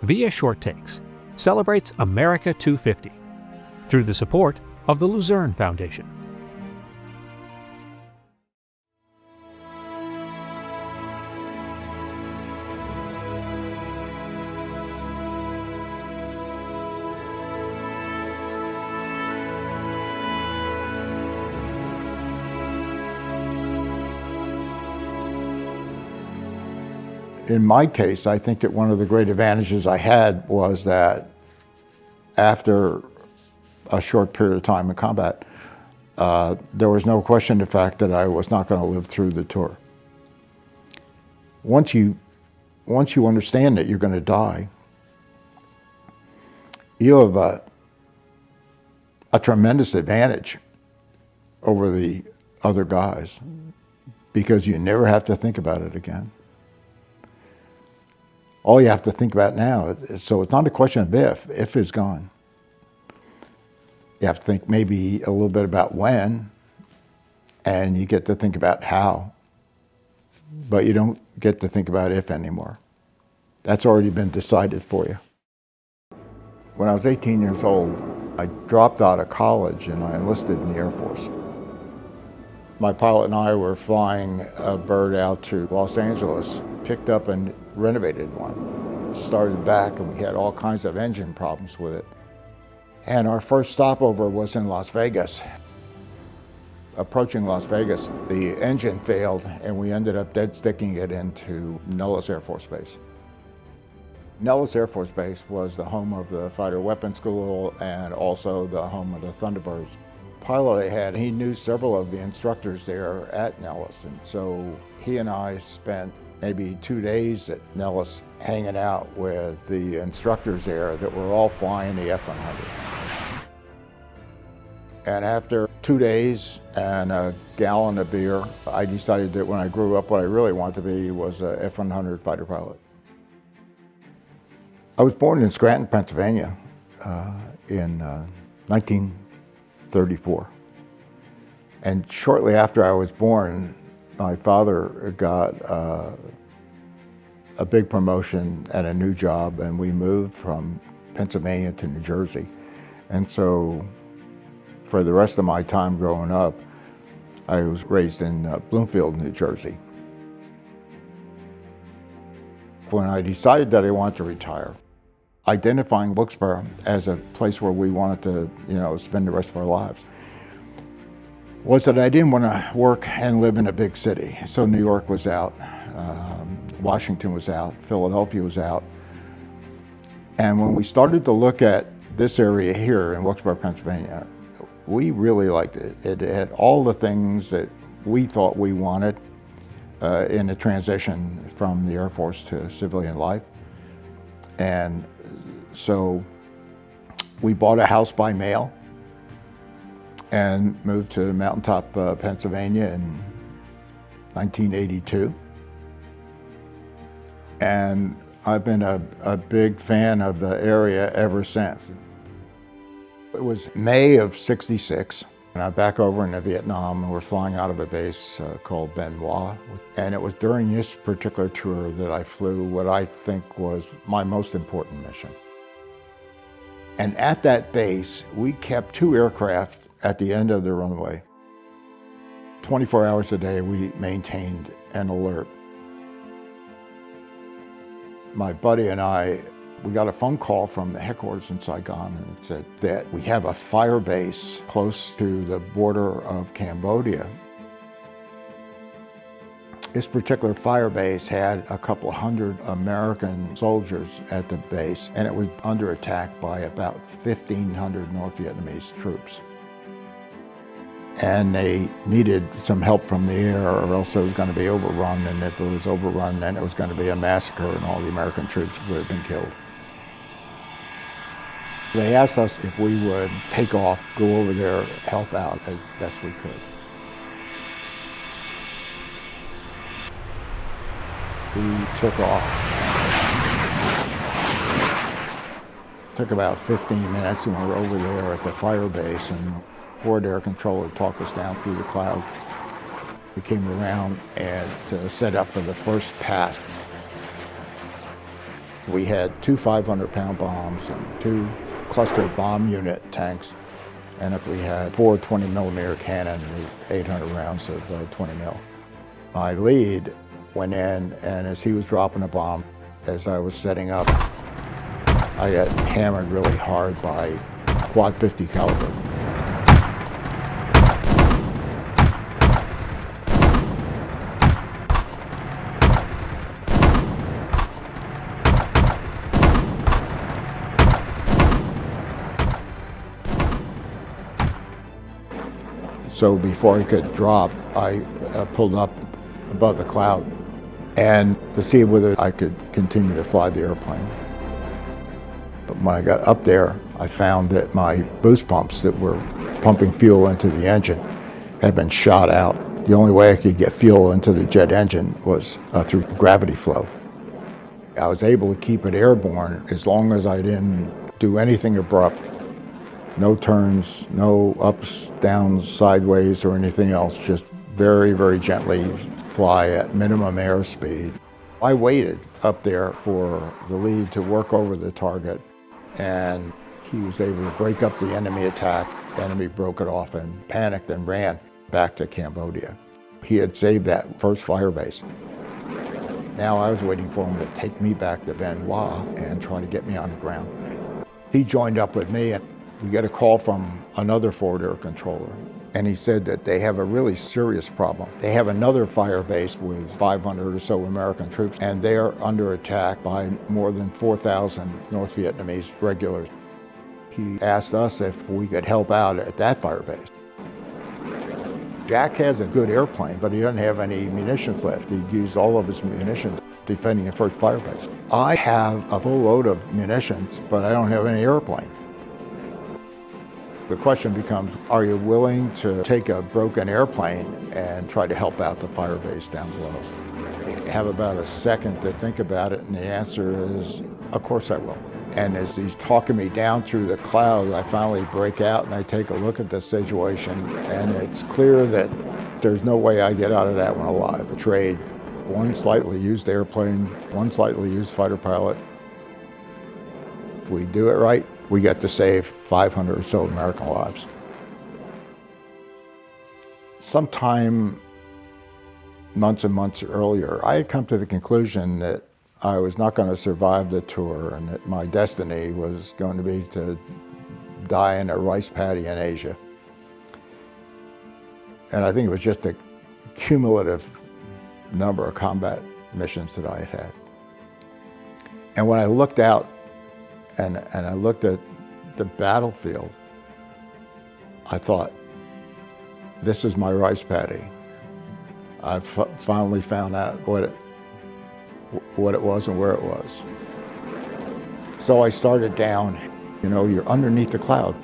via Short Takes, celebrates America 250 through the support of the Luzerne Foundation. In my case, I think that one of the great advantages I had was that after a short period of time in combat, there was no question the fact that I was not going to live through the tour. Once you understand that you're going to die, you have a tremendous advantage over the other guys because you never have to think about it again. All you have to think about now, so it's not a question of if is gone. You have to think maybe a little bit about when, and you get to think about how, but you don't get to think about if anymore. That's already been decided for you. When I was 18 years old, I dropped out of college and I enlisted in the Air Force. My pilot and I were flying a bird out to Los Angeles, picked up and renovated one. Started back and we had all kinds of engine problems with it. And our first stopover was in Las Vegas. Approaching Las Vegas, the engine failed and we ended up dead sticking it into Nellis Air Force Base. Nellis Air Force Base was the home of the Fighter Weapons School and also the home of the Thunderbirds. Pilot I had, he knew several of the instructors there at Nellis, and so he and I spent maybe 2 days at Nellis hanging out with the instructors there that were all flying the F-100. And after 2 days and a gallon of beer, I decided that when I grew up, what I really wanted to be was a F-100 fighter pilot. I was born in Scranton, Pennsylvania in 1934. And shortly after I was born, my father got a big promotion and a new job, and we moved from Pennsylvania to New Jersey. And so for the rest of my time growing up, I was raised in Bloomfield, New Jersey. When I decided that I wanted to retire, identifying Wilkes-Barre as a place where we wanted to, spend the rest of our lives, was that I didn't want to work and live in a big city. So New York was out, Washington was out, Philadelphia was out. And when we started to look at this area here in Wilkes-Barre, Pennsylvania, we really liked it. It had all the things that we thought we wanted in the transition from the Air Force to civilian life. And so we bought a house by mail and moved to Mountaintop, Pennsylvania in 1982. And I've been a big fan of the area ever since. It was May of '66, and I'm back over in Vietnam, and we're flying out of a base called Ben Hoa. And it was during this particular tour that I flew what I think was my most important mission. And at that base, we kept 2 aircraft at the end of the runway. 24 hours a day, we maintained an alert. My buddy and I, we got a phone call from the headquarters in Saigon, and it said that we have a fire base close to the border of Cambodia. This particular fire base had a couple hundred American soldiers at the base, and it was under attack by about 1,500 North Vietnamese troops. And they needed some help from the air, or else it was going to be overrun, and if it was overrun, then it was going to be a massacre and all the American troops would have been killed. They asked us if we would take off, go over there, help out as best we could. We took off. Took about 15 minutes, and we were over there at the fire base, and forward air controller talked us down through the clouds. We came around and set up for the first pass. We had two 500-pound bombs and two cluster bomb unit tanks, and we had four 20-millimeter cannon with 800 rounds of 20 mil. My lead went in, and as he was dropping a bomb, as I was setting up, I got hammered really hard by quad 50 caliber. So before he could drop, I pulled up above the cloud and to see whether I could continue to fly the airplane. But when I got up there, I found that my boost pumps that were pumping fuel into the engine had been shot out. The only way I could get fuel into the jet engine was through gravity flow. I was able to keep it airborne as long as I didn't do anything abrupt. No turns, no ups, downs, sideways, or anything else. Just very, very gently fly at minimum airspeed. I waited up there for the lead to work over the target, and he was able to break up the enemy attack. The enemy broke it off and panicked and ran back to Cambodia. He had saved that first fire base. Now I was waiting for him to take me back to Bien Hoa and try to get me on the ground. He joined up with me, and we got a call from another forward air controller, and he said that they have a really serious problem. They have another fire base with 500 or so American troops, and they are under attack by more than 4,000 North Vietnamese regulars. He asked us if we could help out at that fire base. Jack has a good airplane, but he doesn't have any munitions left. He used all of his munitions defending the first fire base. I have a full load of munitions, but I don't have any airplane. The question becomes, are you willing to take a broken airplane and try to help out the fire base down below? You have about a second to think about it, and the answer is, of course I will. And as he's talking me down through the cloud, I finally break out and I take a look at the situation, and it's clear that there's no way I get out of that one alive. A trade, one slightly used airplane, one slightly used fighter pilot. If we do it right, we get to save 500 or so American lives. Sometime months and months earlier, I had come to the conclusion that I was not going to survive the tour and that my destiny was going to be to die in a rice paddy in Asia. And I think it was just a cumulative number of combat missions that I had had. And when I looked out and I looked at the battlefield, I thought, this is my rice paddy. I finally found out what it was and where it was. So I started down. You know, you're underneath the cloud.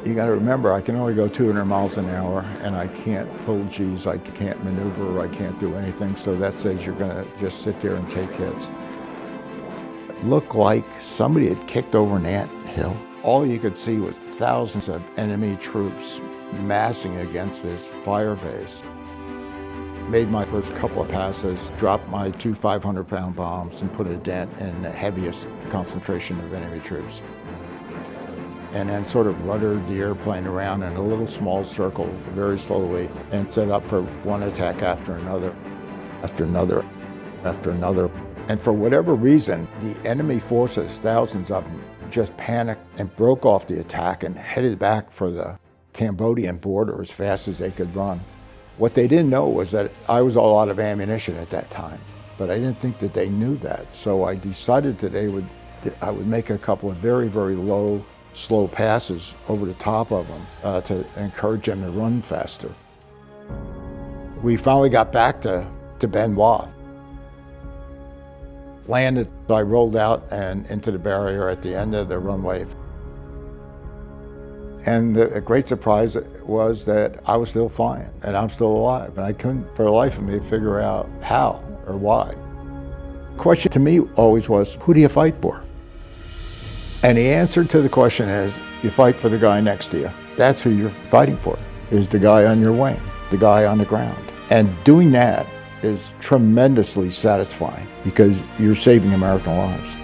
You got to remember, I can only go 200 miles an hour, and I can't pull G's, I can't maneuver, I can't do anything, so that says you're going to just sit there and take hits. It looked like somebody had kicked over an anthill. All you could see was thousands of enemy troops massing against this fire base. Made my first couple of passes, dropped my two 500-pound bombs and put a dent in the heaviest concentration of enemy troops. And then sort of ruddered the airplane around in a little small circle very slowly and set up for one attack after another, after another, after another. And for whatever reason, the enemy forces, thousands of them, just panicked and broke off the attack and headed back for the Cambodian border as fast as they could run. What they didn't know was that I was all out of ammunition at that time, but I didn't think that they knew that. So I decided that I would make a couple of very, very low, slow passes over the top of them to encourage them to run faster. We finally got back to Bien Hoa. Landed, I rolled out and into the barrier at the end of the runway. And the great surprise was that I was still flying and I'm still alive. And I couldn't, for the life of me, figure out how or why. The question to me always was, who do you fight for? And the answer to the question is, you fight for the guy next to you. That's who you're fighting for, is the guy on your wing, the guy on the ground. And doing that is tremendously satisfying because you're saving American lives.